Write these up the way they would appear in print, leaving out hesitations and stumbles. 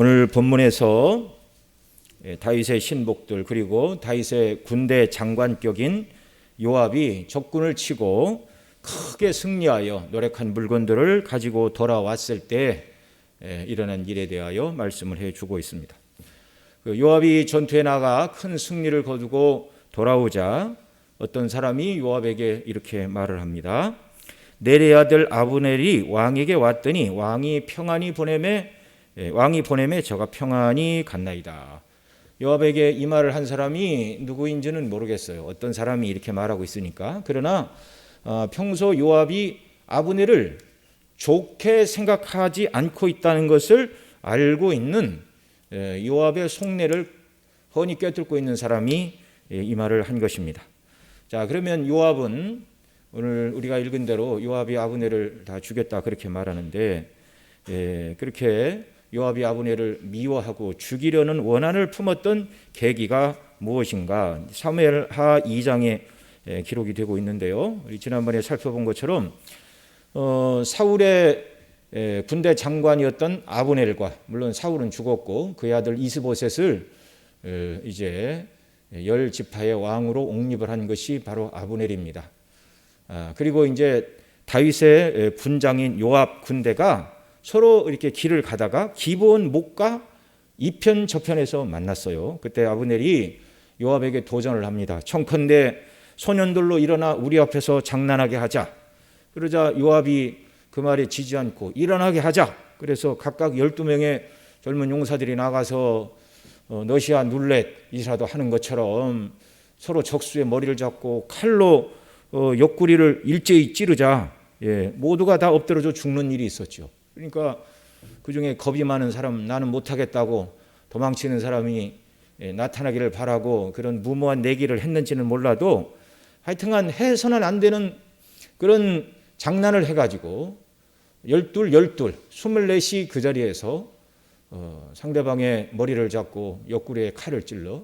오늘 본문에서 다윗의 신복들 그리고 다윗의 군대 장관격인 요압이 적군을 치고 크게 승리하여 노력한 물건들을 가지고 돌아왔을 때 일어난 일에 대하여 말씀을 해주고 있습니다. 요압이 전투에 나가 큰 승리를 거두고 돌아오자 어떤 사람이 요압에게 이렇게 말을 합니다. 넬의 아들 아브넬이 왕에게 왔더니 왕이 보내매 저가 평안히 갔나이다. 요압에게 이 말을 한 사람이 누구인지는 모르겠어요. 어떤 사람이 이렇게 말하고 있으니까. 그러나 평소 요압이 아브넬을 좋게 생각하지 않고 있다는 것을 알고 있는 요압의 속내를 훤히 꿰뚫고 있는 사람이 이 말을 한 것입니다. 자, 그러면 요압은 오늘 우리가 읽은 대로 요압이 아브넬을 다 죽였다 그렇게 말하는데 그렇게 요압이 아브넬을 미워하고 죽이려는 원한을 품었던 계기가 무엇인가? 사무엘하 2장에 기록이 되고 있는데요. 우리 지난번에 살펴본 것처럼 사울의 군대 장관이었던 아브넬과 물론 사울은 죽었고 그의 아들 이스보셋을 이제 10지파의 왕으로 옹립을 한 것이 바로 아브넬입니다. 그리고 이제 다윗의 군장인 요압 군대가 서로 이렇게 길을 가다가 기브온 목과 이편 저편에서 만났어요. 그때 아브넬이 요압에게 도전을 합니다. 청컨대 소년들로 일어나 우리 앞에서 장난하게 하자. 그러자 요압이 그 말에 지지 않고 일어나게 하자. 그래서 각각 12명의 젊은 용사들이 나가서 너시아 눌렛이라도 하는 것처럼 서로 적수의 머리를 잡고 칼로 옆구리를 일제히 찌르자. 모두가 다 엎드려져 죽는 일이 있었죠. 그러니까 그중에 겁이 많은 사람, 나는 못하겠다고 도망치는 사람이 나타나기를 바라고 그런 무모한 내기를 했는지는 몰라도 하여튼간 해서는 안 되는 그런 장난을 해가지고 24이 그 자리에서 상대방의 머리를 잡고 옆구리에 칼을 찔러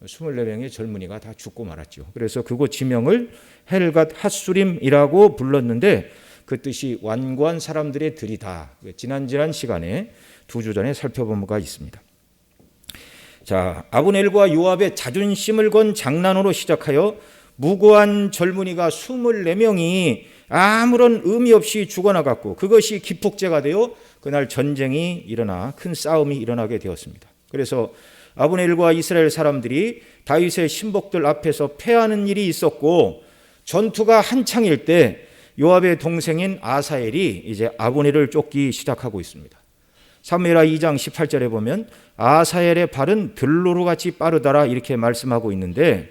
24명의 젊은이가 다 죽고 말았죠. 그래서 그곳 지명을 헬갓 핫수림이라고 불렀는데 그 뜻이 완고한 사람들의 들이다. 지난 시간에 2주 전에 살펴본 바가 있습니다. 자, 아브넬과 요압의 자존심을 건 장난으로 시작하여 무고한 젊은이가 24명이 아무런 의미 없이 죽어나갔고 그것이 기폭제가 되어 그날 전쟁이 일어나 큰 싸움이 일어나게 되었습니다. 그래서 아브넬과 이스라엘 사람들이 다윗의 신복들 앞에서 패하는 일이 있었고 전투가 한창일 때 요압의 동생인 아사엘이 이제 아브넬을 쫓기 시작하고 있습니다. 사무엘하 2장 18절에 보면 아사엘의 발은 들로루같이 빠르더라 이렇게 말씀하고 있는데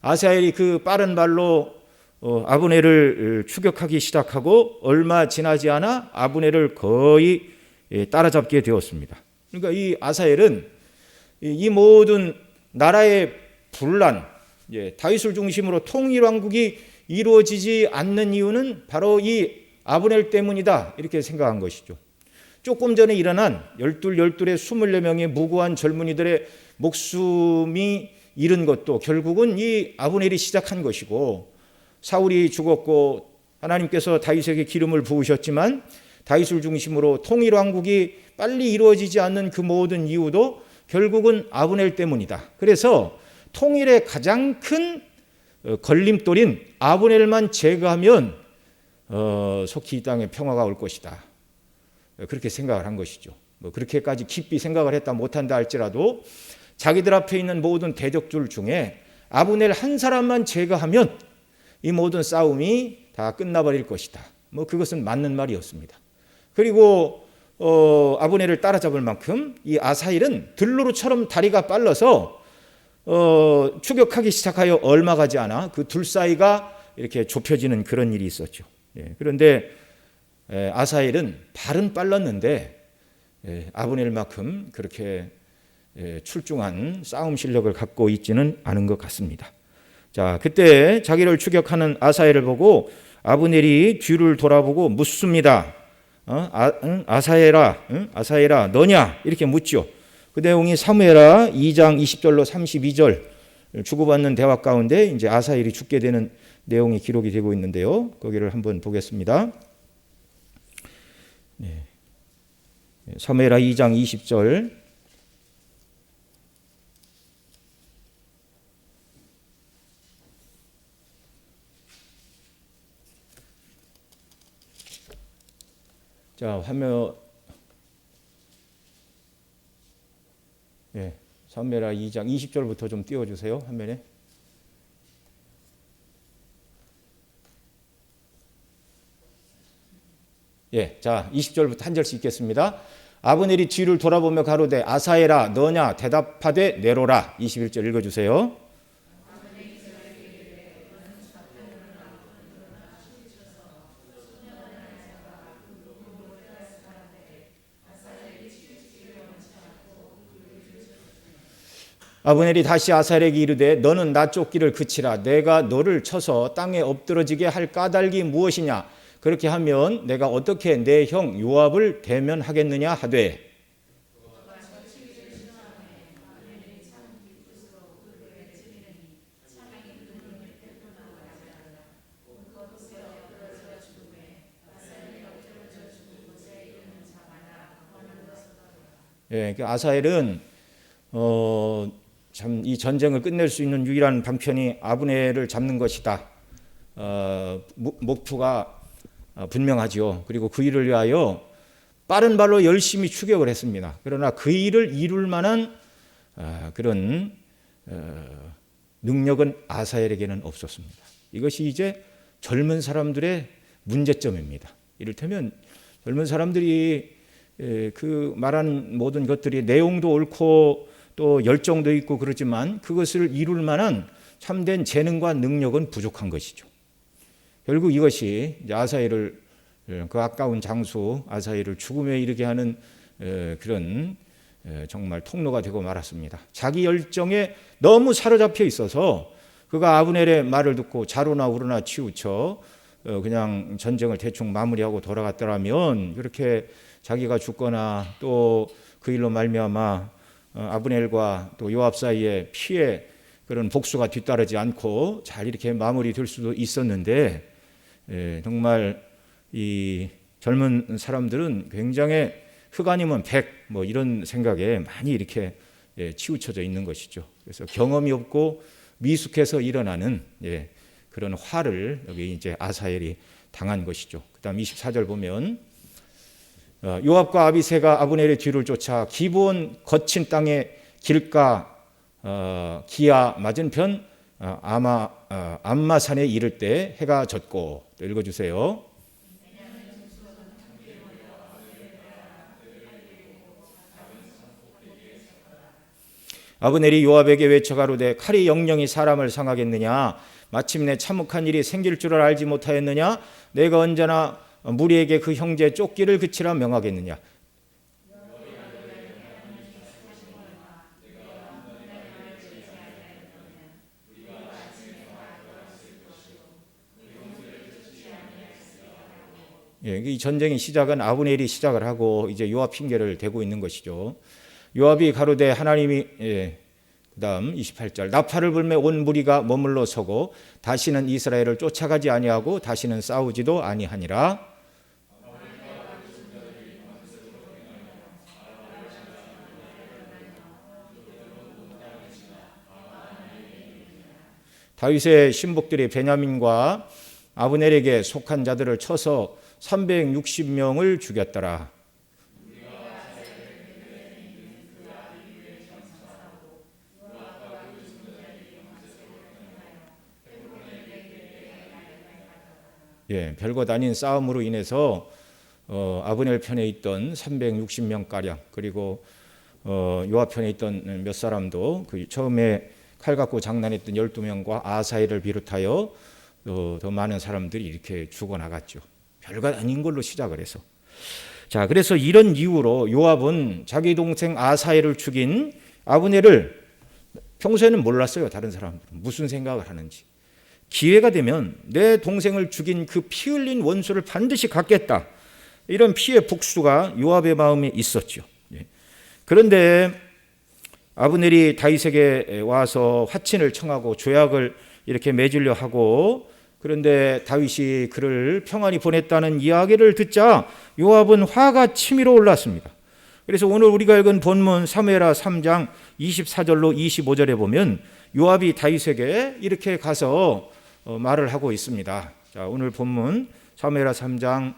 아사엘이 그 빠른 발로 아브넬을 추격하기 시작하고 얼마 지나지 않아 아브넬을 거의 따라잡게 되었습니다. 그러니까 이 아사엘은 이 모든 나라의 분란, 다윗을 중심으로 통일왕국이 이루어지지 않는 이유는 바로 이 아브넬 때문이다 이렇게 생각한 것이죠. 조금 전에 일어난 24명의 무고한 젊은이들의 목숨이 잃은 것도 결국은 이 아브넬이 시작한 것이고 사울이 죽었고 하나님께서 다윗에게 기름을 부으셨지만 다윗을 중심으로 통일왕국이 빨리 이루어지지 않는 그 모든 이유도 결국은 아브넬 때문이다. 그래서 통일의 가장 큰 걸림돌인 아브넬만 제거하면 속히 이 땅에 평화가 올 것이다. 그렇게 생각을 한 것이죠. 그렇게까지 깊이 생각을 했다 못한다 할지라도 자기들 앞에 있는 모든 대적들 중에 아브넬 한 사람만 제거하면 이 모든 싸움이 다 끝나버릴 것이다. 그것은 맞는 말이었습니다. 그리고 아브넬을 따라잡을 만큼 이 아사엘은 들로루처럼 다리가 빨라서 추격하기 시작하여 얼마 가지 않아 그 둘 사이가 이렇게 좁혀지는 그런 일이 있었죠. 그런데 아사엘은 발은 빨랐는데 아브넬만큼 그렇게 출중한 싸움 실력을 갖고 있지는 않은 것 같습니다. 자, 그때 자기를 추격하는 아사엘을 보고 아브넬이 뒤를 돌아보고 묻습니다. 아사엘아, 너냐? 이렇게 묻죠. 그 내용이 사무엘하 2장 20절로 32절 주고받는 대화 가운데 이제 아사엘이 죽게 되는 내용이 기록이 되고 있는데요. 거기를 한번 보겠습니다. 네. 사무엘하 2장 20절. 자, 화면, 사무엘하 2장 20절부터 좀 띄워주세요, 화면에. 자, 20절부터 한 절씩 읽겠습니다. 아브넬이 뒤를 돌아보며 가로되 아사엘아 너냐 대답하되 내로라. 21절 읽어주세요. 아브넬이 다시 아사엘에게 이르되 너는 나 쫓기를 그치라. 내가 너를 쳐서 땅에 엎드러지게 할 까닭이 무엇이냐. 그렇게 하면 내가 어떻게 내 형 요압을 대면하겠느냐 하되 아사엘은 참 이 전쟁을 끝낼 수 있는 유일한 방편이 아브넬을 잡는 것이다. 목표가 분명하지요. 그리고 그 일을 위하여 빠른 발로 열심히 추격을 했습니다. 그러나 그 일을 이룰 만한 그런 능력은 아사엘에게는 없었습니다. 이것이 이제 젊은 사람들의 문제점입니다. 이를테면 젊은 사람들이 그 말하는 모든 것들이 내용도 옳고 또 열정도 있고 그렇지만 그것을 이룰 만한 참된 재능과 능력은 부족한 것이죠. 결국 이것이 아사엘을 그 아까운 장수 아사엘을 죽음에 이르게 하는 그런 정말 통로가 되고 말았습니다. 자기 열정에 너무 사로잡혀 있어서 그가 아브넬의 말을 듣고 좌로나 우로나 치우쳐 그냥 전쟁을 대충 마무리하고 돌아갔더라면 그렇게 자기가 죽거나 또 그 일로 말미암아 아브넬과 또 요압 사이에 피해 그런 복수가 뒤따르지 않고 잘 이렇게 마무리될 수도 있었는데 정말 이 젊은 사람들은 굉장히 흑 아니면 백 뭐 이런 생각에 많이 이렇게 치우쳐져 있는 것이죠. 그래서 경험이 없고 미숙해서 일어나는 그런 화를 여기 이제 아사엘이 당한 것이죠. 그다음 24절 보면 요압과 아비새가 아브넬의 뒤를 쫓아 기브온 거친 땅의 길가 기아 맞은편 암마산에 이를 때 해가 졌고. 또 읽어주세요. 아브넬이 요압에게 외쳐 가로되 칼이 영영이 사람을 상하겠느냐. 마침내 참혹한 일이 생길 줄을 알지 못하였느냐. 내가 언제나 무리에게 그 형제 쫓기를 그치라 명하겠느냐. 이 전쟁의 시작은 아브넬이 시작을 하고 이제 요압 핑계를 대고 있는 것이죠. 요압이 가로되 하나님이 그다음 28절 나팔을 불매 온 무리가 머물러 서고 다시는 이스라엘을 쫓아가지 아니하고 다시는 싸우지도 아니하니라. 다윗의 신복들이 베냐민과 아브넬에게 속한 자들을 쳐서 360명을 죽였더라. 별것 아닌 싸움으로 인해서 아브넬 편에 있던 360명가량 그리고 요압 편에 있던 몇 사람도 그 처음에 칼 갖고 장난했던 12명과 아사엘을 비롯하여 더 많은 사람들이 이렇게 죽어나갔죠. 별것 아닌 걸로 시작을 해서. 자, 그래서 이런 이유로 요압은 자기 동생 아사엘을 죽인 아브넬을 평소에는 몰랐어요. 다른 사람들은 무슨 생각을 하는지. 기회가 되면 내 동생을 죽인 그 피 흘린 원수를 반드시 갚겠다. 이런 피의 복수가 요압의 마음에 있었죠. 그런데 아브넬이 다윗에게 와서 화친을 청하고 조약을 이렇게 맺으려 하고 그런데 다윗이 그를 평안히 보냈다는 이야기를 듣자 요압은 화가 치밀어 올랐습니다. 그래서 오늘 우리가 읽은 본문 사무엘하 3장 24절로 25절에 보면 요압이 다윗에게 이렇게 가서 말을 하고 있습니다. 자, 오늘 본문 사무엘하 3장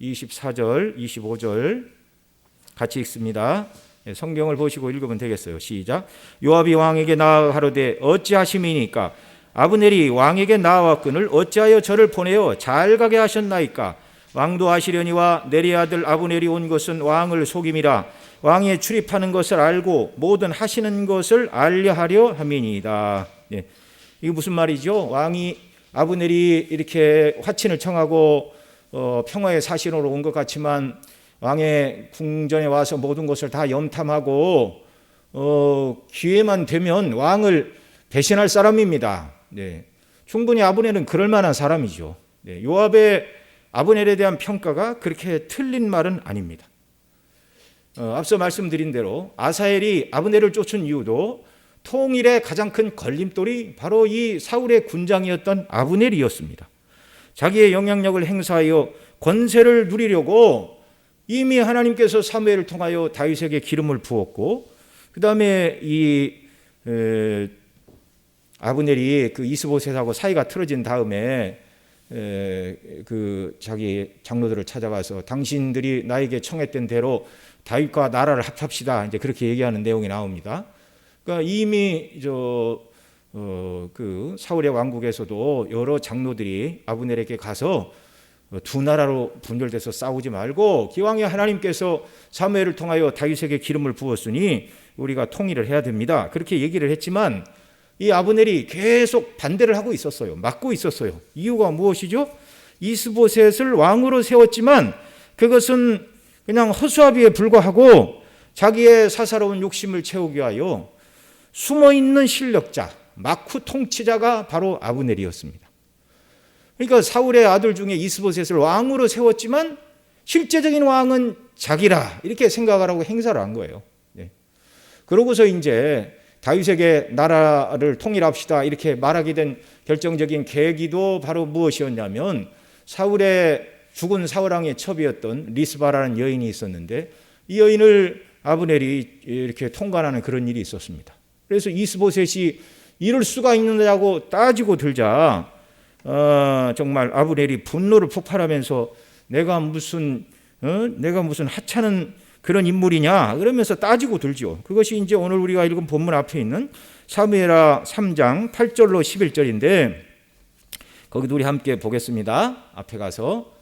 24절, 25절 같이 읽습니다. 성경을 보시고 읽으면 되겠어요. 시작. 요압이 왕에게 나아가로되 어찌하심이니까 아브넬이 왕에게 나아왔거늘 어찌하여 저를 보내어 잘 가게 하셨나이까? 왕도 아시려니와 내리 아들 아브넬이 온 것은 왕을 속임이라. 왕이 출입하는 것을 알고 모든 하시는 것을 알려하려 함이니이다. 네. 이게 무슨 말이죠? 왕이 아브넬이 이렇게 화친을 청하고 평화의 사신으로 온 것 같지만 왕의 궁전에 와서 모든 것을 다 염탐하고 기회만 되면 왕을 배신할 사람입니다. 네. 충분히 아브넬은 그럴 만한 사람이죠. 네. 요압의 아브넬에 대한 평가가 그렇게 틀린 말은 아닙니다. 앞서 말씀드린 대로 아사엘이 아브넬을 쫓은 이유도 통일의 가장 큰 걸림돌이 바로 이 사울의 군장이었던 아브넬이었습니다. 자기의 영향력을 행사하여 권세를 누리려고 이미 하나님께서 사무엘을 통하여 다윗에게 기름을 부었고, 그 다음에 이 아브넬이 그 이스보셋하고 사이가 틀어진 다음에 그 자기 장로들을 찾아가서 당신들이 나에게 청했던 대로 다윗과 나라를 합합시다, 이제 그렇게 얘기하는 내용이 나옵니다. 그러니까 이미 그 사울의 왕국에서도 여러 장로들이 아브넬에게 가서 두 나라로 분열돼서 싸우지 말고 기왕에 하나님께서 사무엘을 통하여 다윗에게 기름을 부었으니 우리가 통일을 해야 됩니다, 그렇게 얘기를 했지만 이 아브넬이 계속 반대를 하고 있었어요. 막고 있었어요. 이유가 무엇이죠? 이스보셋을 왕으로 세웠지만 그것은 그냥 허수아비에 불과하고 자기의 사사로운 욕심을 채우기 위하여 숨어있는 실력자, 막후 통치자가 바로 아브넬이었습니다. 그러니까 사울의 아들 중에 이스보셋을 왕으로 세웠지만 실제적인 왕은 자기라, 이렇게 생각을 하고 행사를 한 거예요. 네. 그러고서 이제 다윗에게 나라를 통일합시다 이렇게 말하게 된 결정적인 계기도 바로 무엇이었냐면 사울의 죽은 사울왕의 첩이었던 리스바라는 여인이 있었는데 이 여인을 아브넬이 이렇게 통관하는 그런 일이 있었습니다. 그래서 이스보셋이 이럴 수가 있느냐고 따지고 들자 정말 아브넬이 분노를 폭발하면서 내가 무슨 하찮은 그런 인물이냐 그러면서 따지고 들죠. 그것이 이제 오늘 우리가 읽은 본문 앞에 있는 사무엘하 3장 8절로 11절인데 거기도 우리 함께 보겠습니다. 앞에 가서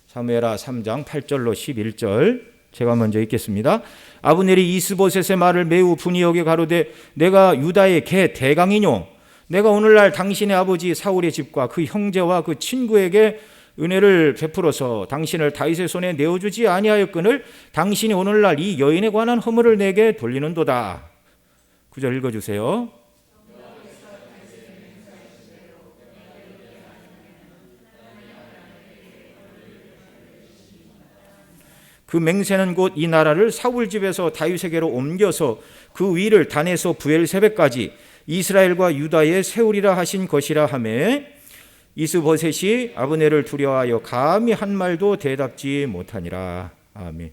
사무엘하 3장 8절로 11절 제가 먼저 읽겠습니다. 아브넬이 이스보셋의 말을 매우 분이 여겨 가로되 내가 유다의 개 대강이뇨 내가 오늘날 당신의 아버지 사울의 집과 그 형제와 그 친구에게 은혜를 베풀어서 당신을 다윗의 손에 내어주지 아니하였거늘 당신이 오늘날 이 여인에 관한 허물을 내게 돌리는도다. 9절 읽어주세요. 그 맹세는 곧 이 나라를 사울 집에서 다윗에게로 옮겨서 그 위를 단에서 부엘세베까지 이스라엘과 유다에 세우리라 하신 것이라 하매 이스보셋이 아브넬을 두려워하여 감히 한 말도 대답지 못하니라. 아멘.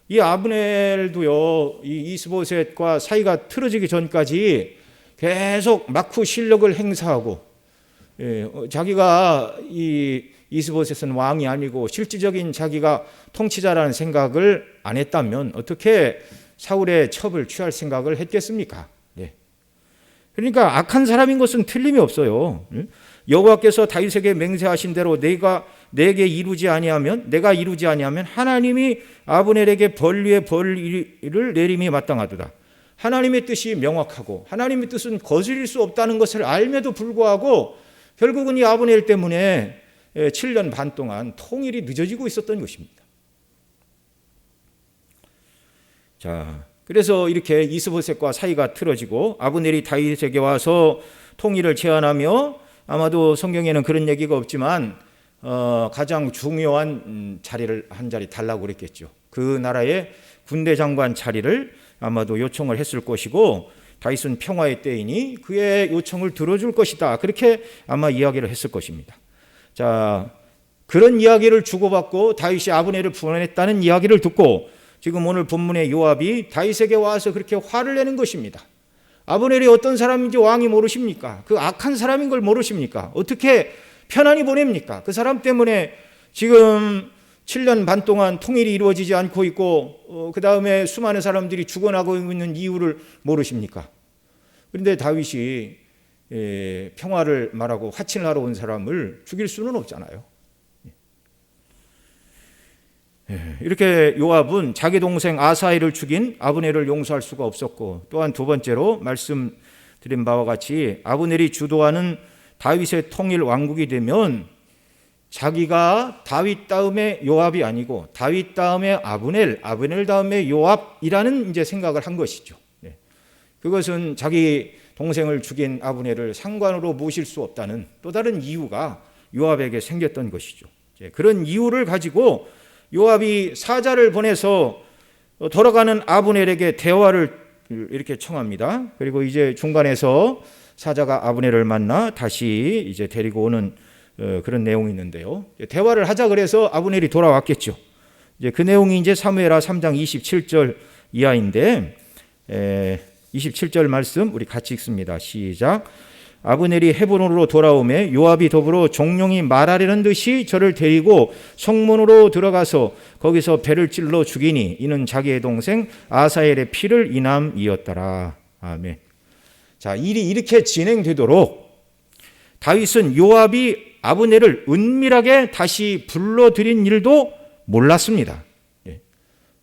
이 아브넬도요, 이 이스보셋과 사이가 틀어지기 전까지 계속 막후 실력을 행사하고, 자기가 이 이스보셋은 왕이 아니고 실질적인 자기가 통치자라는 생각을 안 했다면 어떻게 사울의 첩을 취할 생각을 했겠습니까? 그러니까 악한 사람인 것은 틀림이 없어요. 여호와께서 다윗에게 맹세하신 대로 내가 이루지 아니하면 하나님이 아브넬에게 벌 위에 벌을 내림이 마땅하도다. 하나님의 뜻이 명확하고 하나님의 뜻은 거스릴 수 없다는 것을 알면도 불구하고 결국은 이 아브넬 때문에 7년 반 동안 통일이 늦어지고 있었던 것입니다. 자, 그래서 이렇게 이스보셋과 사이가 틀어지고 아브넬이 다윗에게 와서 통일을 제안하며 아마도 성경에는 그런 얘기가 없지만 가장 중요한 자리를 한 자리 달라고 그랬겠죠. 그 나라의 군대 장관 자리를 아마도 요청을 했을 것이고 다윗은 평화의 때이니 그의 요청을 들어줄 것이다. 그렇게 아마 이야기를 했을 것입니다. 자, 그런 이야기를 주고받고 다윗이 아브넬을 보냈다는 이야기를 듣고 지금 오늘 본문의 요압이 다윗에게 와서 그렇게 화를 내는 것입니다. 아브넬이 어떤 사람인지 왕이 모르십니까? 그 악한 사람인 걸 모르십니까? 어떻게 편안히 보냅니까? 그 사람 때문에 지금 7년 반 동안 통일이 이루어지지 않고 있고 그 다음에 수많은 사람들이 죽어나고 있는 이유를 모르십니까? 그런데 다윗이 평화를 말하고 화친을 하러 온 사람을 죽일 수는 없잖아요. 이렇게 요압은 자기 동생 아사엘을 죽인 아브넬을 용서할 수가 없었고, 또한 두 번째로 말씀드린 바와 같이 아브넬이 주도하는 다윗의 통일 왕국이 되면 자기가 다윗 다음에 요압이 아니고 다윗 다음에 아브넬 다음에 요압이라는 이제 생각을 한 것이죠. 그것은 자기 동생을 죽인 아브넬을 상관으로 모실 수 없다는 또 다른 이유가 요압에게 생겼던 것이죠. 그런 이유를 가지고 요압이 사자를 보내서 돌아가는 아브넬에게 대화를 이렇게 청합니다. 그리고 이제 중간에서 사자가 아브넬을 만나 다시 이제 데리고 오는 그런 내용이 있는데요. 대화를 하자 그래서 아브넬이 돌아왔겠죠. 이제 그 내용이 이제 사무엘하 3장 27절 이하인데 27절 말씀 우리 같이 읽습니다. 시작. 아브넬이 헤브론으로 돌아오매 요압이 더불어 종용이 말하려는 듯이 저를 데리고 성문으로 들어가서 거기서 배를 찔러 죽이니 이는 자기의 동생 아사엘의 피를 인함이었더라. 아멘. 자, 일이 이렇게 진행되도록 다윗은 요압이 아브넬을 은밀하게 다시 불러들인 일도 몰랐습니다.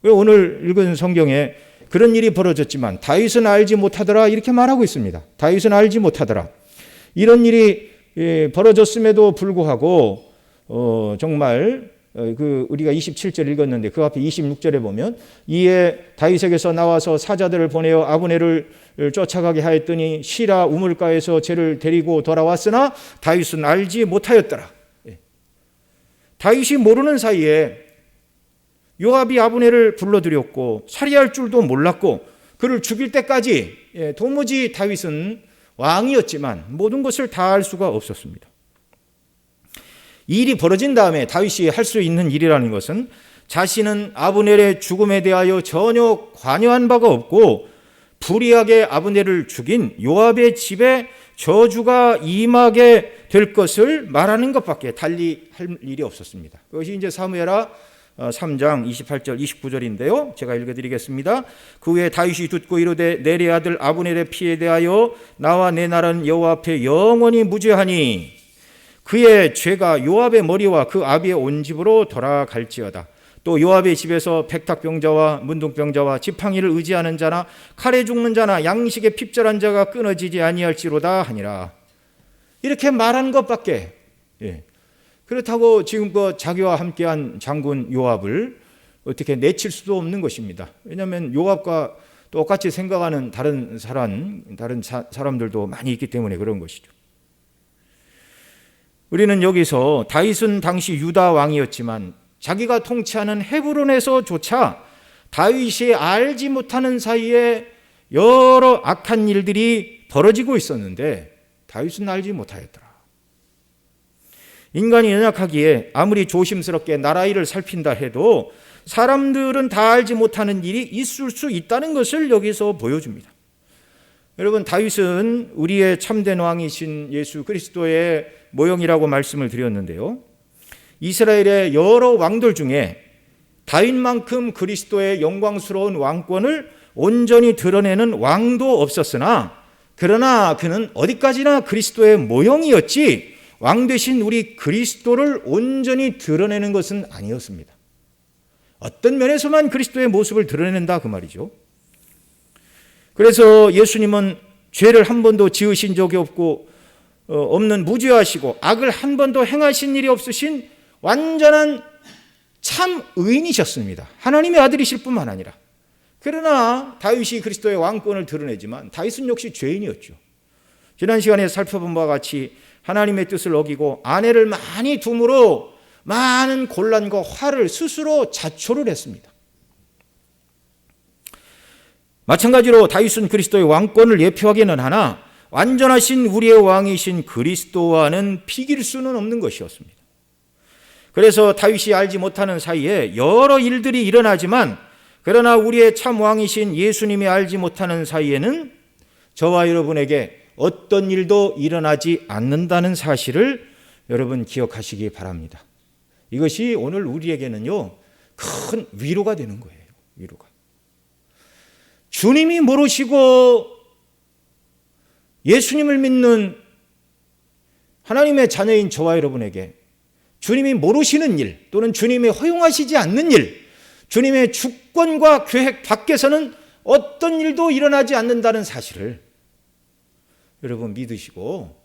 오늘 읽은 성경에 그런 일이 벌어졌지만 다윗은 알지 못하더라 이렇게 말하고 있습니다. 다윗은 알지 못하더라. 이런 일이 벌어졌음에도 불구하고 정말 우리가 27절 읽었는데 그 앞에 26절에 보면 이에 다윗에게서 나와서 사자들을 보내어 아브넬을 쫓아가게 하였더니 시라 우물가에서 쟤를 데리고 돌아왔으나 다윗은 알지 못하였더라. 다윗이 모르는 사이에 요압이 아브넬을 불러들였고 살해할 줄도 몰랐고 그를 죽일 때까지 도무지 다윗은 왕이었지만 모든 것을 다 할 수가 없었습니다. 이 일이 벌어진 다음에 다윗이 할 수 있는 일이라는 것은 자신은 아브넬의 죽음에 대하여 전혀 관여한 바가 없고 불의하게 아브넬을 죽인 요압의 집에 저주가 임하게 될 것을 말하는 것밖에 달리 할 일이 없었습니다. 그것이 이제 사무엘하 3장 28절 29절인데요. 제가 읽어드리겠습니다. 그 후에 다윗이 듣고 이르되 넬의 아들 아브넬의 피에 대하여 나와 내 나라는 여호와 앞에 영원히 무죄하니 그의 죄가 요압의 머리와 그 아비의 온 집으로 돌아갈지어다. 또 요압의 집에서 백탁병자와 문둥병자와 지팡이를 의지하는 자나 칼에 죽는 자나 양식에 핍절한 자가 끊어지지 아니할지로다 하니라. 이렇게 말한 것밖에 그렇다고 지금껏 자기와 함께한 장군 요압을 어떻게 내칠 수도 없는 것입니다. 왜냐하면 요압과 똑같이 생각하는 다른 사람들도 많이 있기 때문에 그런 것이죠. 우리는 여기서 다윗은 당시 유다 왕이었지만 자기가 통치하는 헤브론에서조차 다윗이 알지 못하는 사이에 여러 악한 일들이 벌어지고 있었는데 다윗은 알지 못하였더라. 인간이 연약하기에 아무리 조심스럽게 나라 일을 살핀다 해도 사람들은 다 알지 못하는 일이 있을 수 있다는 것을 여기서 보여줍니다. 여러분, 다윗은 우리의 참된 왕이신 예수 그리스도의 모형이라고 말씀을 드렸는데요. 이스라엘의 여러 왕들 중에 다윗만큼 그리스도의 영광스러운 왕권을 온전히 드러내는 왕도 없었으나 그러나 그는 어디까지나 그리스도의 모형이었지 왕 되신 우리 그리스도를 온전히 드러내는 것은 아니었습니다. 어떤 면에서만 그리스도의 모습을 드러낸다 그 말이죠. 그래서 예수님은 죄를 한 번도 지으신 적이 없는 무죄하시고 악을 한 번도 행하신 일이 없으신 완전한 참 의인이셨습니다. 하나님의 아들이실 뿐만 아니라. 그러나 다윗이 그리스도의 왕권을 드러내지만 다윗은 역시 죄인이었죠. 지난 시간에 살펴본 바와 같이 하나님의 뜻을 어기고 아내를 많이 둠으로 많은 곤란과 화를 스스로 자초를 했습니다. 마찬가지로 다윗은 그리스도의 왕권을 예표하기는 하나 완전하신 우리의 왕이신 그리스도와는 비길 수는 없는 것이었습니다. 그래서 다윗이 알지 못하는 사이에 여러 일들이 일어나지만 그러나 우리의 참 왕이신 예수님이 알지 못하는 사이에는 저와 여러분에게 어떤 일도 일어나지 않는다는 사실을 여러분 기억하시기 바랍니다. 이것이 오늘 우리에게는요, 큰 위로가 되는 거예요. 위로가. 주님이 모르시고 예수님을 믿는 하나님의 자녀인 저와 여러분에게 주님이 모르시는 일 또는 주님이 허용하시지 않는 일, 주님의 주권과 계획 밖에서는 어떤 일도 일어나지 않는다는 사실을 여러분 믿으시고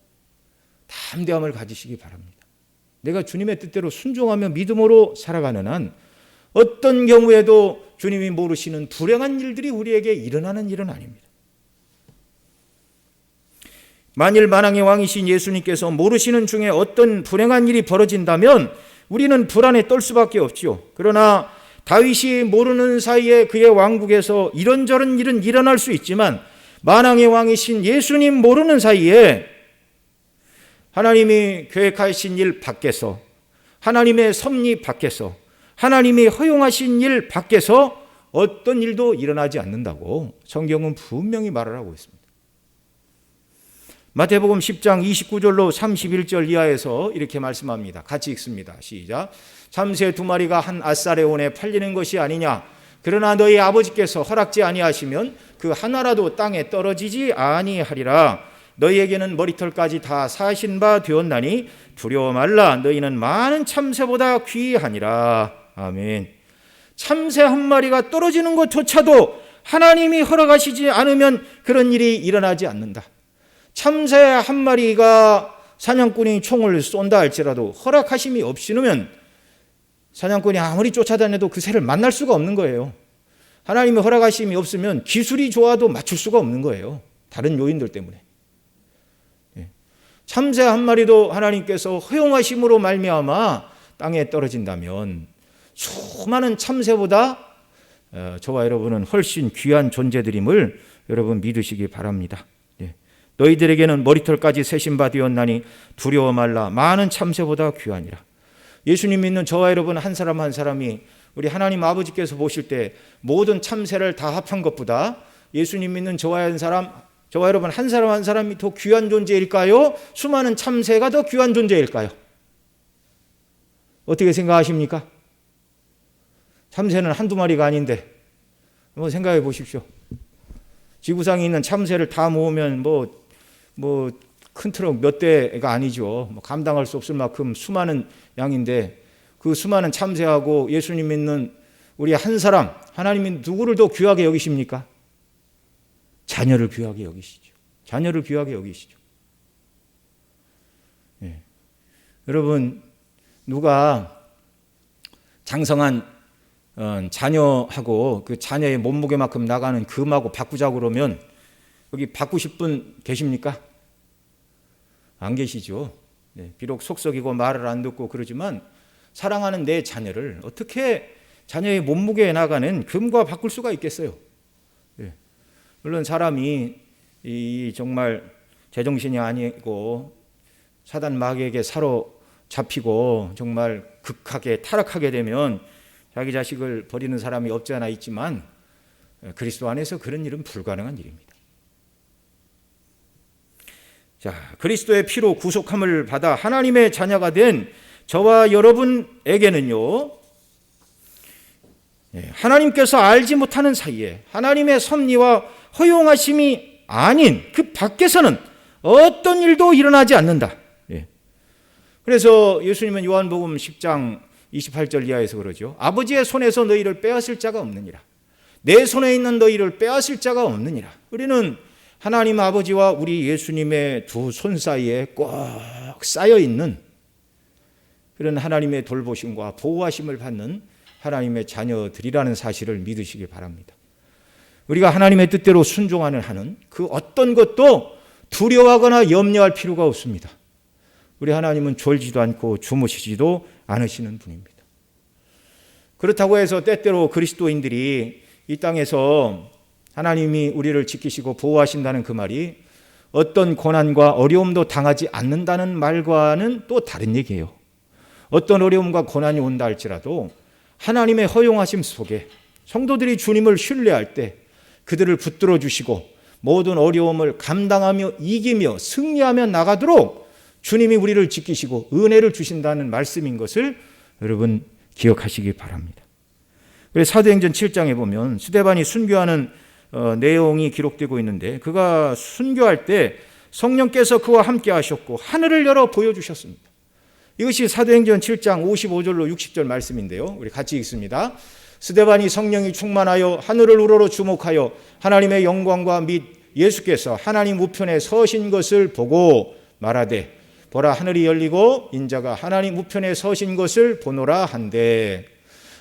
담대함을 가지시기 바랍니다. 내가 주님의 뜻대로 순종하며 믿음으로 살아가는 한 어떤 경우에도 주님이 모르시는 불행한 일들이 우리에게 일어나는 일은 아닙니다. 만일 만왕의 왕이신 예수님께서 모르시는 중에 어떤 불행한 일이 벌어진다면 우리는 불안에 떨 수밖에 없지요. 그러나 다윗이 모르는 사이에 그의 왕국에서 이런저런 일은 일어날 수 있지만 만왕의 왕이신 예수님 모르는 사이에 하나님이 계획하신 일 밖에서, 하나님의 섭리 밖에서, 하나님이 허용하신 일 밖에서 어떤 일도 일어나지 않는다고 성경은 분명히 말을 하고 있습니다. 마태복음 10장 29절로 31절 이하에서 이렇게 말씀합니다. 같이 읽습니다. 시작. 참새 2마리가 한 앗사레온에 팔리는 것이 아니냐. 그러나 너희 아버지께서 허락지 아니하시면 그 하나라도 땅에 떨어지지 아니하리라. 너희에게는 머리털까지 다 사신 바 되었나니 두려워 말라. 너희는 많은 참새보다 귀하니라. 아멘. 참새 한 마리가 떨어지는 것조차도 하나님이 허락하시지 않으면 그런 일이 일어나지 않는다. 참새 한 마리가 사냥꾼이 총을 쏜다 할지라도 허락하심이 없이는 사냥꾼이 아무리 쫓아다녀도 그 새를 만날 수가 없는 거예요. 하나님의 허락하심이 없으면 기술이 좋아도 맞출 수가 없는 거예요. 다른 요인들 때문에. 참새 한 마리도 하나님께서 허용하심으로 말미암아 땅에 떨어진다면 수많은 참새보다 저와 여러분은 훨씬 귀한 존재들임을 여러분 믿으시기 바랍니다. 너희들에게는 머리털까지 세신 바 되었나니 두려워 말라. 많은 참새보다 귀하니라. 예수님 믿는 저와 여러분 한 사람 한 사람이 우리 하나님 아버지께서 보실 때 모든 참새를 다 합한 것보다 예수님 믿는 저와 여러분 한 사람 한 사람이 더 귀한 존재일까요? 수많은 참새가 더 귀한 존재일까요? 어떻게 생각하십니까? 참새는 한두 마리가 아닌데 한번 생각해 보십시오. 지구상에 있는 참새를 다 모으면 큰 트럭 몇 대가 아니죠. 감당할 수 없을 만큼 수많은 양인데 그 수많은 참새하고 예수님 믿는 우리 한 사람, 하나님이 누구를 더 귀하게 여기십니까? 자녀를 귀하게 여기시죠. 자녀를 귀하게 여기시죠. 예. 여러분, 누가 장성한 자녀하고 그 자녀의 몸무게만큼 나가는 금하고 바꾸자고 그러면 여기 바꾸실 분 계십니까? 안 계시죠. 네, 비록 속썩이고 말을 안 듣고 그러지만 사랑하는 내 자녀를 어떻게 자녀의 몸무게에 나가는 금과 바꿀 수가 있겠어요? 네. 물론 사람이 정말 제정신이 아니고 사단 마귀에게 사로잡히고 정말 극하게 타락하게 되면 자기 자식을 버리는 사람이 없지 않아 있지만 그리스도 안에서 그런 일은 불가능한 일입니다. 자, 그리스도의 피로 구속함을 받아 하나님의 자녀가 된 저와 여러분에게는요, 하나님께서 알지 못하는 사이에 하나님의 섭리와 허용하심이 아닌 그 밖에서는 어떤 일도 일어나지 않는다. 그래서 예수님은 요한복음 10장 28절 이하에서 그러죠. 아버지의 손에서 너희를 빼앗을 자가 없느니라. 내 손에 있는 너희를 빼앗을 자가 없느니라. 우리는 하나님 아버지와 우리 예수님의 두 손 사이에 꼭 쌓여 있는 그런 하나님의 돌보심과 보호하심을 받는 하나님의 자녀들이라는 사실을 믿으시기 바랍니다. 우리가 하나님의 뜻대로 순종하는 한은 그 어떤 것도 두려워하거나 염려할 필요가 없습니다. 우리 하나님은 졸지도 않고 주무시지도 않으시는 분입니다. 그렇다고 해서 때때로 그리스도인들이 이 땅에서 하나님이 우리를 지키시고 보호하신다는 그 말이 어떤 고난과 어려움도 당하지 않는다는 말과는 또 다른 얘기예요. 어떤 어려움과 고난이 온다 할지라도 하나님의 허용하심 속에 성도들이 주님을 신뢰할 때 그들을 붙들어 주시고 모든 어려움을 감당하며 이기며 승리하며 나가도록 주님이 우리를 지키시고 은혜를 주신다는 말씀인 것을 여러분 기억하시기 바랍니다. 그래서 사도행전 7장에 보면 스데반이 순교하는 내용이 기록되고 있는데, 그가 순교할 때 성령께서 그와 함께 하셨고 하늘을 열어 보여주셨습니다. 이것이 사도행전 7장 55절로 60절 말씀인데요. 우리 같이 읽습니다. 스데반이 성령이 충만하여 하늘을 우러러 주목하여 하나님의 영광과 및 예수께서 하나님 우편에 서신 것을 보고 말하되, 보라, 하늘이 열리고 인자가 하나님 우편에 서신 것을 보노라 한데,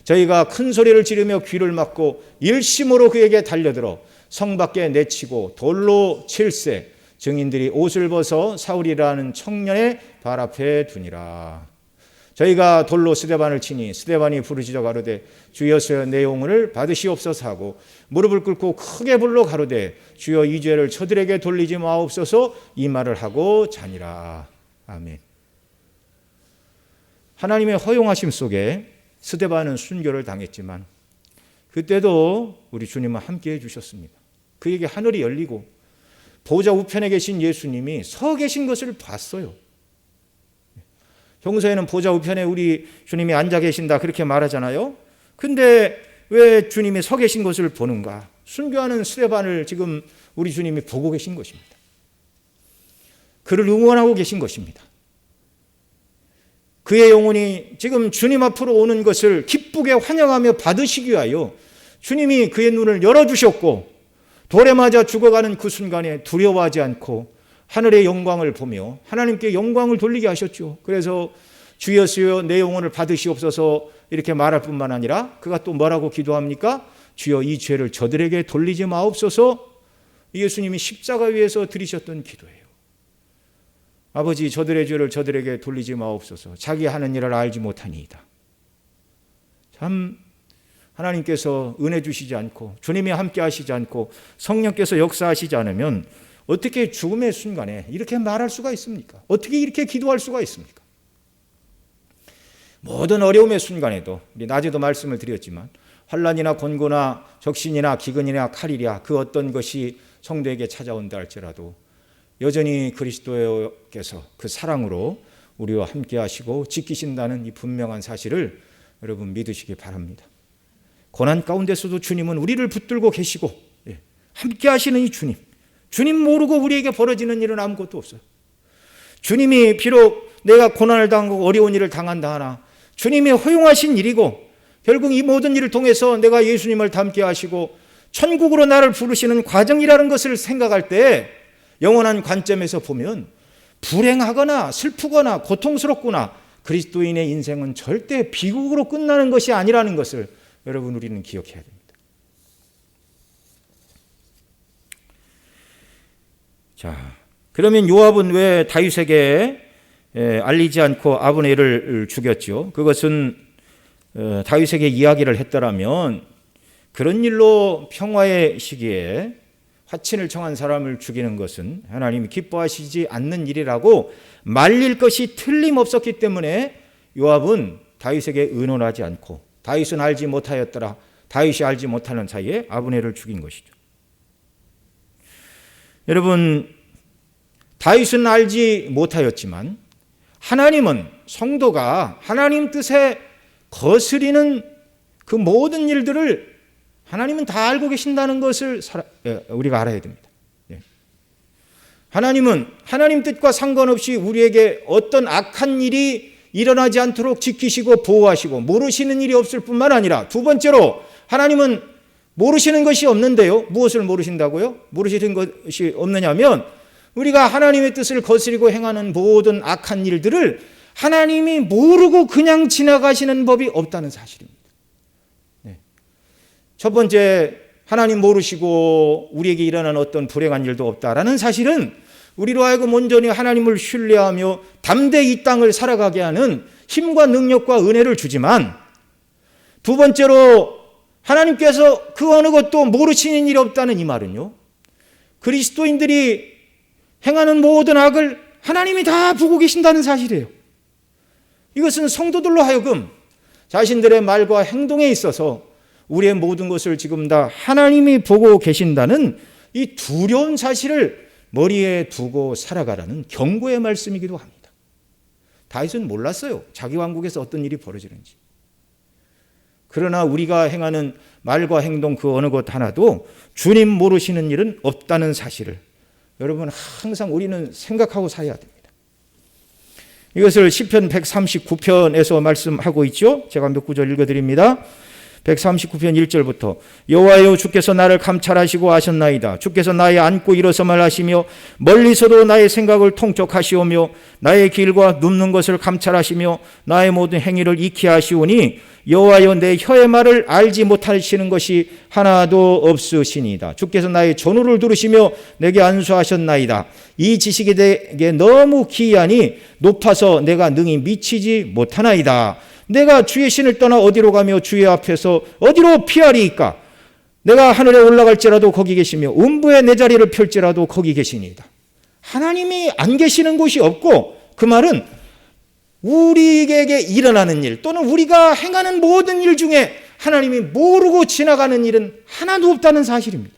저희가 큰 소리를 지르며 귀를 막고 일심으로 그에게 달려들어 성 밖에 내치고 돌로 칠세, 증인들이 옷을 벗어 사울이라는 청년의 발 앞에 두니라. 저희가 돌로 스데반을 치니 스데반이 부르짖어 가로되, 주여서 내 영혼을 받으시옵소서 하고 무릎을 꿇고 크게 불러 가로되, 주여 이 죄를 저들에게 돌리지 마옵소서, 이 말을 하고 자니라. 아멘. 하나님의 허용하심 속에 스데반은 순교를 당했지만 그때도 우리 주님은 함께해 주셨습니다. 그에게 하늘이 열리고 보좌 우편에 계신 예수님이 서 계신 것을 봤어요. 평소에는 보좌 우편에 우리 주님이 앉아 계신다 그렇게 말하잖아요. 근데 왜 주님이 서 계신 것을 보는가? 순교하는 스데반을 지금 우리 주님이 보고 계신 것입니다. 그를 응원하고 계신 것입니다. 그의 영혼이 지금 주님 앞으로 오는 것을 기쁘게 환영하며 받으시기 위하여 주님이 그의 눈을 열어주셨고, 돌에 맞아 죽어가는 그 순간에 두려워하지 않고 하늘의 영광을 보며 하나님께 영광을 돌리게 하셨죠. 그래서 주여서 내 영혼을 받으시옵소서 이렇게 말할 뿐만 아니라 그가 또 뭐라고 기도합니까? 주여 이 죄를 저들에게 돌리지 마옵소서. 예수님이 십자가 위에서 드리셨던 기도예요. 아버지, 저들의 죄를 저들에게 돌리지 마옵소서. 자기 하는 일을 알지 못하니이다. 참 하나님께서 은혜 주시지 않고 주님이 함께 하시지 않고 성령께서 역사하시지 않으면 어떻게 죽음의 순간에 이렇게 말할 수가 있습니까? 어떻게 이렇게 기도할 수가 있습니까? 모든 어려움의 순간에도 우리 낮에도 말씀을 드렸지만 환난이나 권고나 적신이나 기근이나 칼이랴 그 어떤 것이 성도에게 찾아온다 할지라도 여전히 그리스도께서 그 사랑으로 우리와 함께 하시고 지키신다는 이 분명한 사실을 여러분 믿으시기 바랍니다. 고난 가운데서도 주님은 우리를 붙들고 계시고 함께 하시는 이 주님 모르고 우리에게 벌어지는 일은 아무것도 없어요. 주님이 비록 내가 고난을 당하고 어려운 일을 당한다 하나 주님이 허용하신 일이고 결국 이 모든 일을 통해서 내가 예수님을 닮게 하시고 천국으로 나를 부르시는 과정이라는 것을 생각할 때 영원한 관점에서 보면 불행하거나 슬프거나 고통스럽거나 그리스도인의 인생은 절대 비극으로 끝나는 것이 아니라는 것을 여러분 우리는 기억해야 됩니다. 자, 그러면 요압은 왜 다윗에게 알리지 않고 아브넬을 죽였죠? 그것은 다윗에게 이야기를 했더라면 그런 일로 평화의 시기에 화친을 청한 사람을 죽이는 것은 하나님이 기뻐하시지 않는 일이라고 말릴 것이 틀림없었기 때문에 요압은 다윗에게 의논하지 않고 다윗은 알지 못하였더라. 다윗이 알지 못하는 사이에 아브넬을 죽인 것이죠. 여러분, 다윗은 알지 못하였지만 하나님은 성도가 하나님 뜻에 거스리는 그 모든 일들을 하나님은 다 알고 계신다는 것을 우리가 알아야 됩니다. 하나님은 하나님 뜻과 상관없이 우리에게 어떤 악한 일이 일어나지 않도록 지키시고 보호하시고 모르시는 일이 없을 뿐만 아니라 두 번째로 하나님은 모르시는 것이 없는데요. 무엇을 모르신다고요? 모르시는 것이 없느냐면 우리가 하나님의 뜻을 거스리고 행하는 모든 악한 일들을 하나님이 모르고 그냥 지나가시는 법이 없다는 사실입니다. 첫 번째, 하나님 모르시고 우리에게 일어나는 어떤 불행한 일도 없다라는 사실은 우리로 하여금 온전히 하나님을 신뢰하며 담대히 이 땅을 살아가게 하는 힘과 능력과 은혜를 주지만, 두 번째로 하나님께서 그 어느 것도 모르시는 일이 없다는 이 말은요, 그리스도인들이 행하는 모든 악을 하나님이 다 보고 계신다는 사실이에요. 이것은 성도들로 하여금 자신들의 말과 행동에 있어서 우리의 모든 것을 지금 다 하나님이 보고 계신다는 이 두려운 사실을 머리에 두고 살아가라는 경고의 말씀이기도 합니다. 다윗은 몰랐어요. 자기 왕국에서 어떤 일이 벌어지는지. 그러나 우리가 행하는 말과 행동 그 어느 것 하나도 주님 모르시는 일은 없다는 사실을 여러분 항상 우리는 생각하고 살아야 됩니다. 이것을 시편 139편에서 말씀하고 있죠. 제가 몇 구절 읽어드립니다. 139편 1절부터 여호와여 주께서 나를 감찰하시고 아셨나이다. 주께서 나의 앉고 일어섬을 하시며 멀리서도 나의 생각을 통촉하시오며 나의 길과 눕는 것을 감찰하시며 나의 모든 행위를 익히 하시오니 여호와여 내 혀의 말을 알지 못하시는 것이 하나도 없으시니이다. 주께서 나의 전후를 들으시며 내게 안수하셨나이다. 이 지식이 내게 너무 기이하니 높아서 내가 능히 미치지 못하나이다. 내가 주의 신을 떠나 어디로 가며 주의 앞에서 어디로 피하리이까? 내가 하늘에 올라갈지라도 거기 계시며 음부에 내 자리를 펼지라도 거기 계시니이다. 하나님이 안 계시는 곳이 없고, 그 말은 우리에게 일어나는 일 또는 우리가 행하는 모든 일 중에 하나님이 모르고 지나가는 일은 하나도 없다는 사실입니다.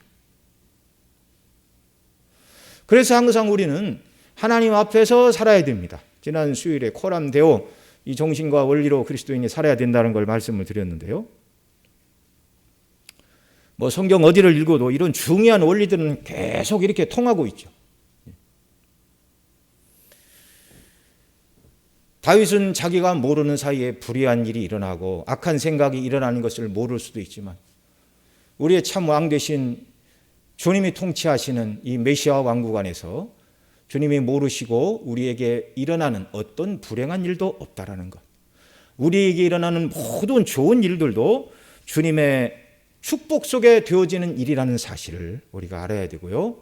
그래서 항상 우리는 하나님 앞에서 살아야 됩니다. 지난 수요일에 코람데오 이 정신과 원리로 그리스도인이 살아야 된다는 걸 말씀을 드렸는데요. 뭐 성경 어디를 읽어도 이런 중요한 원리들은 계속 이렇게 통하고 있죠. 다윗은 자기가 모르는 사이에 불의한 일이 일어나고 악한 생각이 일어나는 것을 모를 수도 있지만 우리의 참 왕 되신 주님이 통치하시는 이 메시아 왕국 안에서 주님이 모르시고 우리에게 일어나는 어떤 불행한 일도 없다라는 것. 우리에게 일어나는 모든 좋은 일들도 주님의 축복 속에 되어지는 일이라는 사실을 우리가 알아야 되고요.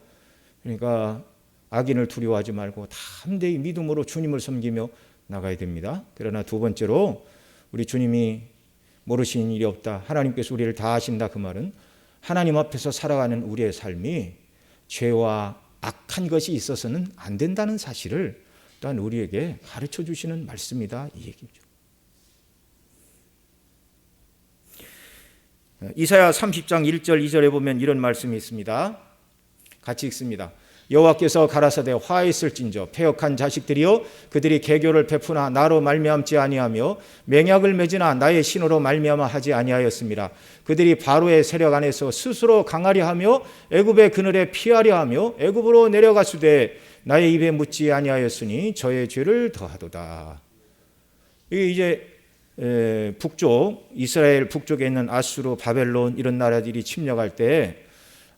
그러니까 악인을 두려워하지 말고 담대히 믿음으로 주님을 섬기며 나가야 됩니다. 그러나 두 번째로 우리 주님이 모르시는 일이 없다. 하나님께서 우리를 다 아신다. 그 말은 하나님 앞에서 살아가는 우리의 삶이 죄와 악한 것이 있어서는 안 된다는 사실을 또한 우리에게 가르쳐 주시는 말씀이다, 이 얘기죠. 이사야 30장 1절 2절에 보면 이런 말씀이 있습니다. 같이 읽습니다. 여호와께서 가라사대 화했을진저 패역한 자식들이여 그들이 계교를 베푸나 나로 말미암지 아니하며 맹약을 맺으나 나의 신으로 말미암아 하지 아니하였습니다. 그들이 바로의 세력 안에서 스스로 강하려 하며 애굽의 그늘에 피하려 하며 애굽으로 내려가수되 나의 입에 묻지 아니하였으니 저의 죄를 더하도다. 이게 이제 북쪽 이스라엘 북쪽에 있는 아수르, 바벨론 이런 나라들이 침략할 때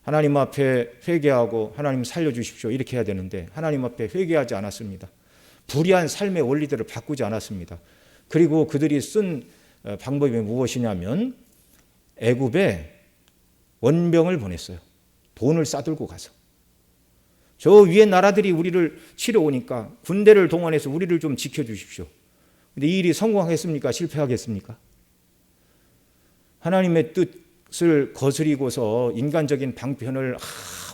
하나님 앞에 회개하고 하나님 살려주십시오 이렇게 해야 되는데 하나님 앞에 회개하지 않았습니다. 불의한 삶의 원리들을 바꾸지 않았습니다. 그리고 그들이 쓴 방법이 무엇이냐면 애굽에 원병을 보냈어요. 돈을 싸들고 가서. 저 위에 나라들이 우리를 치러 오니까 군대를 동원해서 우리를 좀 지켜주십시오. 근데 이 일이 성공하겠습니까? 실패하겠습니까? 하나님의 뜻을 거스리고서 인간적인 방편을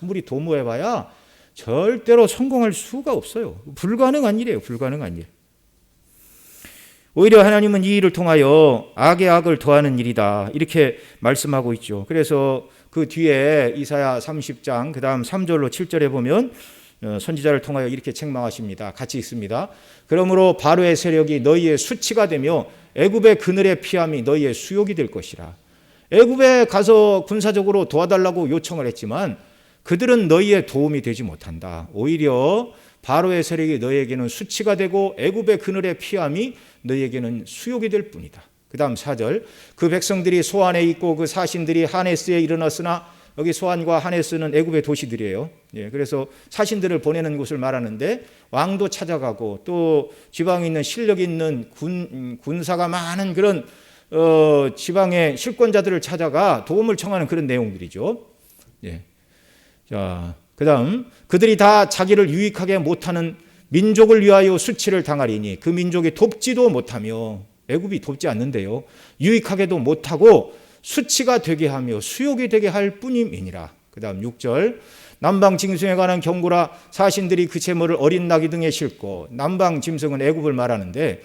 아무리 도모해봐야 절대로 성공할 수가 없어요. 불가능한 일이에요. 불가능한 일. 오히려 하나님은 이 일을 통하여 악의 악을 더하는 일이다 이렇게 말씀하고 있죠. 그래서 그 뒤에 이사야 30장 그 다음 3절로 7절에 보면 선지자를 통하여 이렇게 책망하십니다. 같이 읽습니다. 그러므로 바로의 세력이 너희의 수치가 되며 애굽의 그늘의 피함이 너희의 수욕이 될 것이라. 애굽에 가서 군사적으로 도와달라고 요청을 했지만 그들은 너희의 도움이 되지 못한다. 오히려 바로의 세력이 너희에게는 수치가 되고 애굽의 그늘의 피함이 너희에게는 수욕이 될 뿐이다. 그 다음 4절 그 백성들이 소안에 있고 그 사신들이 하네스에 일어났으나 여기 소안과 하네스는 애굽의 도시들이에요. 그래서 사신들을 보내는 곳을 말하는데 왕도 찾아가고 또 지방에 있는 실력 있는 군사가 많은 그런 지방의 실권자들을 찾아가 도움을 청하는 그런 내용들이죠. 자, 그 다음 그들이 다 자기를 유익하게 못하는 민족을 위하여 수치를 당하리니 그 민족이 돕지도 못하며 애굽이 돕지 않는데요. 유익하게도 못하고 수치가 되게 하며 수욕이 되게 할 뿐임이니라. 그 다음 6절 남방 짐승에 관한 경고라 사신들이 그 제물을 어린 나귀 등에 싣고 남방 짐승은 애굽을 말하는데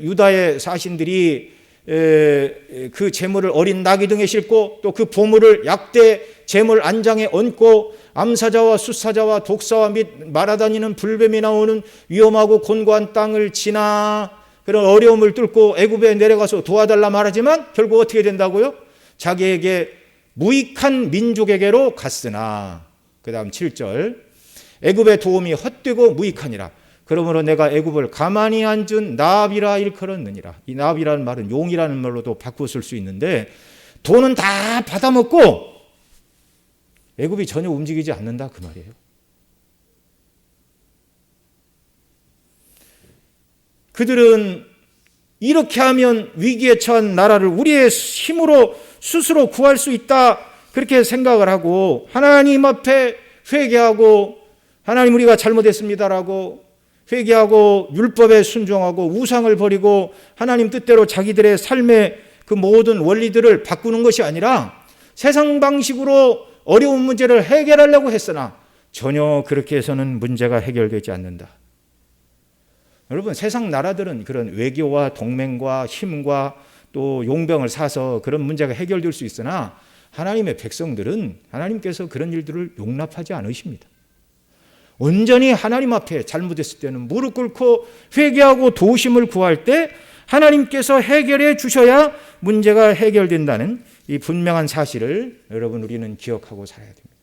유다의 사신들이 그 제물을 어린 나귀 등에 싣고 또 그 보물을 약대 제물 안장에 얹고 암사자와 숫사자와 독사와 및 말아다니는 불뱀이 나오는 위험하고 곤고한 땅을 지나 그런 어려움을 뚫고 애굽에 내려가서 도와달라 말하지만 결국 어떻게 된다고요? 자기에게 무익한 민족에게로 갔으나 그 다음 7절 애굽의 도움이 헛되고 무익하니라. 그러므로 내가 애굽을 가만히 앉은 나비라 일컬었느니라. 이 나비라는 말은 용이라는 말로도 바꾸어 쓸 수 있는데 돈은 다 받아먹고 애굽이 전혀 움직이지 않는다 그 말이에요. 그들은 이렇게 하면 위기에 처한 나라를 우리의 힘으로 스스로 구할 수 있다 그렇게 생각을 하고 하나님 앞에 회개하고 하나님 우리가 잘못했습니다라고 회개하고 율법에 순종하고 우상을 버리고 하나님 뜻대로 자기들의 삶의 그 모든 원리들을 바꾸는 것이 아니라 세상 방식으로 어려운 문제를 해결하려고 했으나 전혀 그렇게 해서는 문제가 해결되지 않는다. 여러분 세상 나라들은 그런 외교와 동맹과 힘과 또 용병을 사서 그런 문제가 해결될 수 있으나 하나님의 백성들은 하나님께서 그런 일들을 용납하지 않으십니다. 온전히 하나님 앞에 잘못했을 때는 무릎 꿇고 회개하고 도우심을 구할 때 하나님께서 해결해 주셔야 문제가 해결된다는 이 분명한 사실을 여러분 우리는 기억하고 살아야 됩니다.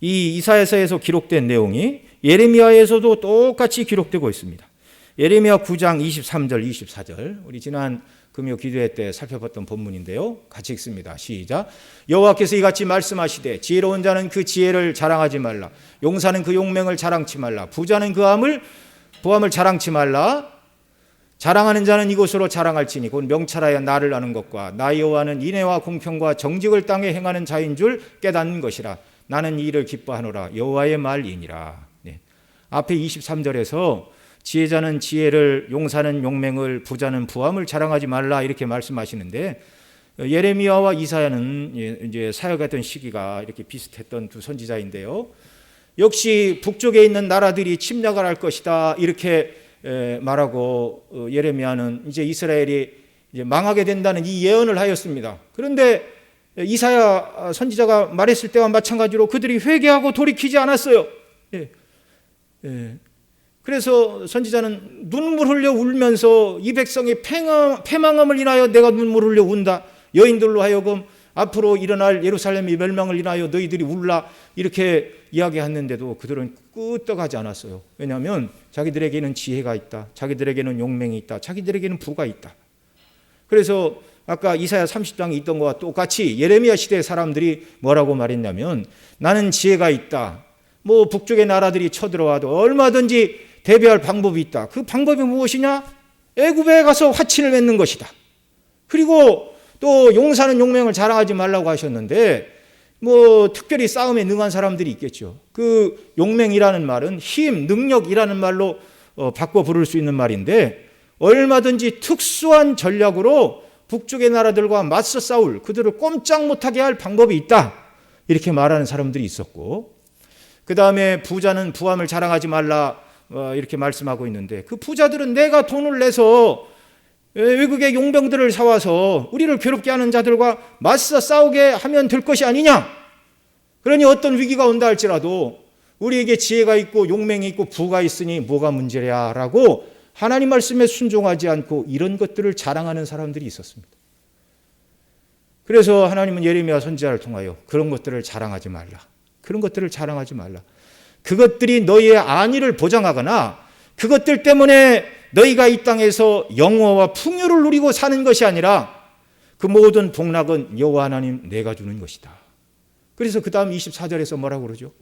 이 이사야서에서 기록된 내용이 예레미야에서도 똑같이 기록되고 있습니다. 예레미야 9장 23절 24절 우리 지난 금요 기도회 때 살펴봤던 본문인데요. 같이 읽습니다. 시작. 여호와께서 이같이 말씀하시되 지혜로운 자는 그 지혜를 자랑하지 말라. 용사는 그 용맹을 자랑치 말라. 부자는 그 부함을 자랑치 말라. 자랑하는 자는 이곳으로 자랑할지니 곧 명찰하여 나를 아는 것과 나 여호와는 인애와 공평과 정직을 땅에 행하는 자인 줄 깨닫는 것이라. 나는 이 일을 기뻐하노라. 여호와의 말이니라. 네. 앞에 23절에서 지혜자는 지혜를, 용사는 용맹을, 부자는 부함을 자랑하지 말라 이렇게 말씀하시는데 예레미야와 이사야는 이제 사역했던 시기가 이렇게 비슷했던 두 선지자인데요. 역시 북쪽에 있는 나라들이 침략을 할 것이다 이렇게 말하고 예레미야는 이제 이스라엘이 이제 망하게 된다는 이 예언을 하였습니다. 그런데 이사야 선지자가 말했을 때와 마찬가지로 그들이 회개하고 돌이키지 않았어요. 그래서 선지자는 눈물 흘려 울면서 이 백성의 패망함을 인하여 내가 눈물 흘려 운다. 여인들로 하여금 앞으로 일어날 예루살렘의 멸망을 인하여 너희들이 울라 이렇게 이야기했는데도 그들은 끄떡하지 않았어요. 왜냐하면 자기들에게는 지혜가 있다. 자기들에게는 용맹이 있다. 자기들에게는 부가 있다. 그래서 아까 이사야 30장에 있던 것과 똑같이 예레미야 시대의 사람들이 뭐라고 말했냐면 나는 지혜가 있다. 뭐 북쪽의 나라들이 쳐들어와도 얼마든지 대비할 방법이 있다. 그 방법이 무엇이냐? 애굽에 가서 화친을 맺는 것이다. 그리고 또 용사는 용맹을 자랑하지 말라고 하셨는데 뭐 특별히 싸움에 능한 사람들이 있겠죠. 그 용맹이라는 말은 힘, 능력이라는 말로 바꿔 부를 수 있는 말인데 얼마든지 특수한 전략으로 북쪽의 나라들과 맞서 싸울 그들을 꼼짝 못하게 할 방법이 있다. 이렇게 말하는 사람들이 있었고 그 다음에 부자는 부함을 자랑하지 말라 이렇게 말씀하고 있는데 그 부자들은 내가 돈을 내서 외국의 용병들을 사와서 우리를 괴롭게 하는 자들과 맞서 싸우게 하면 될 것이 아니냐. 그러니 어떤 위기가 온다 할지라도 우리에게 지혜가 있고 용맹이 있고 부가 있으니 뭐가 문제랴 라고 하나님 말씀에 순종하지 않고 이런 것들을 자랑하는 사람들이 있었습니다. 그래서 하나님은 예레미야 선지자를 통하여 그런 것들을 자랑하지 말라. 그런 것들을 자랑하지 말라. 그것들이 너희의 안위를 보장하거나 그것들 때문에 너희가 이 땅에서 영화와 풍요를 누리고 사는 것이 아니라 그 모든 복락은 여호와 하나님 내가 주는 것이다. 그래서 그 다음 24절에서 뭐라고 그러죠?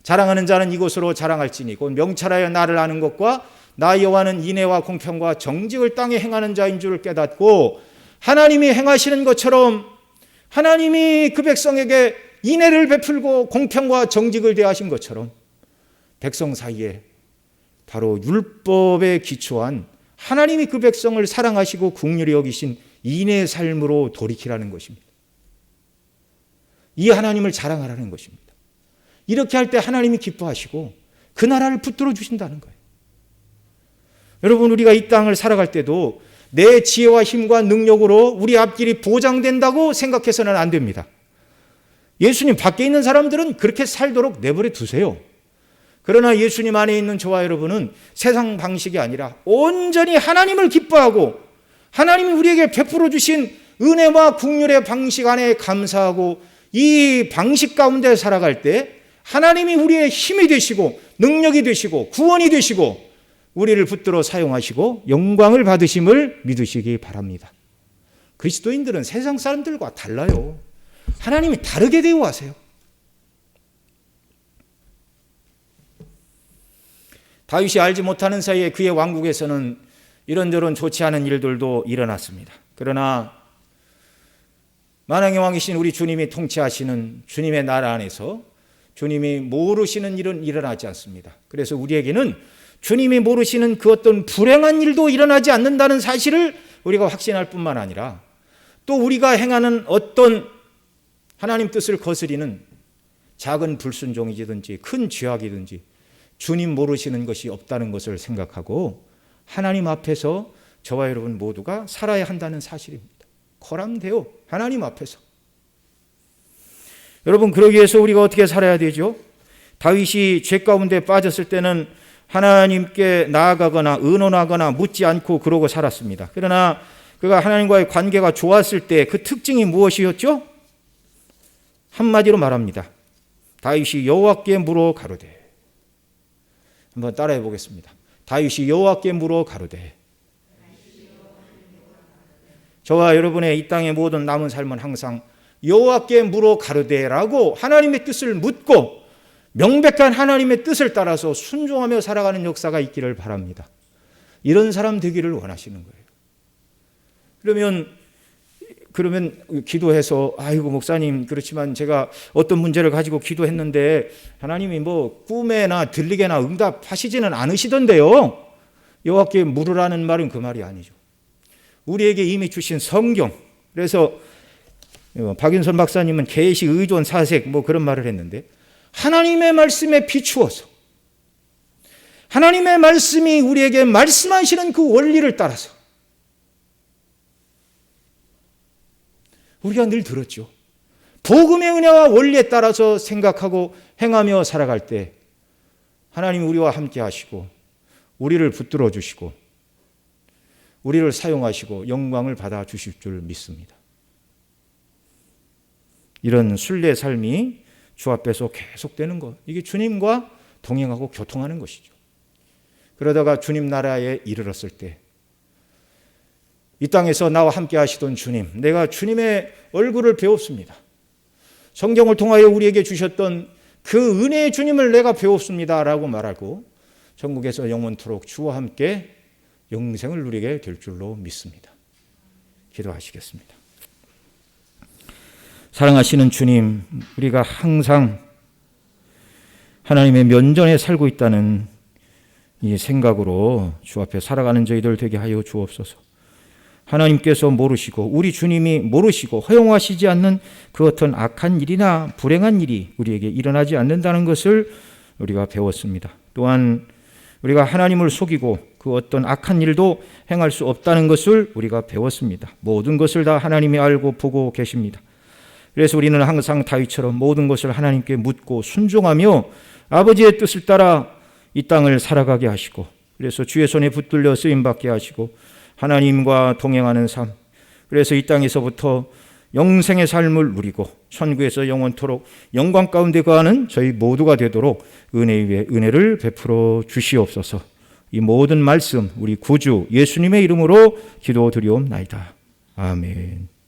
자랑하는 자는 이곳으로 자랑할지니 곧 명찰하여 나를 아는 것과 나 여호와는 인애와 공평과 정직을 땅에 행하는 자인 줄 깨닫고 하나님이 행하시는 것처럼 하나님이 그 백성에게 인애를 베풀고 공평과 정직을 대하신 것처럼 백성 사이에 바로 율법에 기초한 하나님이 그 백성을 사랑하시고 긍휼히 여기신 인애의 삶으로 돌이키라는 것입니다. 이 하나님을 자랑하라는 것입니다. 이렇게 할 때 하나님이 기뻐하시고 그 나라를 붙들어 주신다는 거예요. 여러분, 우리가 이 땅을 살아갈 때도 내 지혜와 힘과 능력으로 우리 앞길이 보장된다고 생각해서는 안 됩니다. 예수님 밖에 있는 사람들은 그렇게 살도록 내버려 두세요. 그러나 예수님 안에 있는 저와 여러분은 세상 방식이 아니라 온전히 하나님을 기뻐하고 하나님이 우리에게 베풀어 주신 은혜와 긍휼의 방식 안에 감사하고 이 방식 가운데 살아갈 때 하나님이 우리의 힘이 되시고 능력이 되시고 구원이 되시고 우리를 붙들어 사용하시고 영광을 받으심을 믿으시기 바랍니다. 그리스도인들은 세상 사람들과 달라요. 하나님이 다르게 대우하세요. 다윗이 알지 못하는 사이에 그의 왕국에서는 이런저런 좋지 않은 일들도 일어났습니다. 그러나 만왕의 왕이신 우리 주님이 통치하시는 주님의 나라 안에서 주님이 모르시는 일은 일어나지 않습니다. 그래서 우리에게는 주님이 모르시는 그 어떤 불행한 일도 일어나지 않는다는 사실을 우리가 확신할 뿐만 아니라 또 우리가 행하는 어떤 하나님 뜻을 거스리는 작은 불순종이든지 큰 죄악이든지 주님 모르시는 것이 없다는 것을 생각하고 하나님 앞에서 저와 여러분 모두가 살아야 한다는 사실입니다. 거람되어 하나님 앞에서. 여러분, 그러기 위해서 우리가 어떻게 살아야 되죠? 다윗이 죄 가운데 빠졌을 때는 하나님께 나아가거나 의논하거나 묻지 않고 그러고 살았습니다. 그러나 그가 하나님과의 관계가 좋았을 때 그 특징이 무엇이었죠? 한마디로 말합니다. 다윗이 여호와께 물어 가로되. 한번 따라해 보겠습니다. 다윗이 여호와께 물어 가로되. 저와 여러분의 이 땅의 모든 남은 삶은 항상 여호와께 물어 가로되라고 하나님의 뜻을 묻고 명백한 하나님의 뜻을 따라서 순종하며 살아가는 역사가 있기를 바랍니다. 이런 사람 되기를 원하시는 거예요. 그러면 기도해서 아이고 목사님 그렇지만 제가 어떤 문제를 가지고 기도했는데 하나님이 뭐 꿈에나 들리게나 응답하시지는 않으시던데요. 여호와께 물으라는 말은 그 말이 아니죠. 우리에게 이미 주신 성경, 그래서 박윤선 박사님은 계시, 의존, 사색 뭐 그런 말을 했는데 하나님의 말씀에 비추어서 하나님의 말씀이 우리에게 말씀하시는 그 원리를 따라서 우리가 늘 들었죠. 복음의 은혜와 원리에 따라서 생각하고 행하며 살아갈 때 하나님이 우리와 함께 하시고 우리를 붙들어 주시고 우리를 사용하시고 영광을 받아 주실 줄 믿습니다. 이런 순례 삶이 주 앞에서 계속되는 것, 이게 주님과 동행하고 교통하는 것이죠. 그러다가 주님 나라에 이르렀을 때 이 땅에서 나와 함께 하시던 주님, 내가 주님의 얼굴을 배웠습니다. 성경을 통하여 우리에게 주셨던 그 은혜의 주님을 내가 배웠습니다 라고 말하고 천국에서 영원토록 주와 함께 영생을 누리게 될 줄로 믿습니다. 기도하시겠습니다. 사랑하시는 주님, 우리가 항상 하나님의 면전에 살고 있다는 이 생각으로 주 앞에 살아가는 저희들 되게 하여 주옵소서. 하나님께서 모르시고 우리 주님이 모르시고 허용하시지 않는 그 어떤 악한 일이나 불행한 일이 우리에게 일어나지 않는다는 것을 우리가 배웠습니다. 또한 우리가 하나님을 속이고 그 어떤 악한 일도 행할 수 없다는 것을 우리가 배웠습니다. 모든 것을 다 하나님이 알고 보고 계십니다. 그래서 우리는 항상 다윗처럼 모든 것을 하나님께 묻고 순종하며 아버지의 뜻을 따라 이 땅을 살아가게 하시고 그래서 주의 손에 붙들려 쓰임받게 하시고 하나님과 동행하는 삶, 그래서 이 땅에서부터 영생의 삶을 누리고 천국에서 영원토록 영광 가운데 거하는 저희 모두가 되도록 은혜 위에 은혜를 베풀어 주시옵소서. 이 모든 말씀 우리 구주 예수님의 이름으로 기도드리옵나이다. 아멘.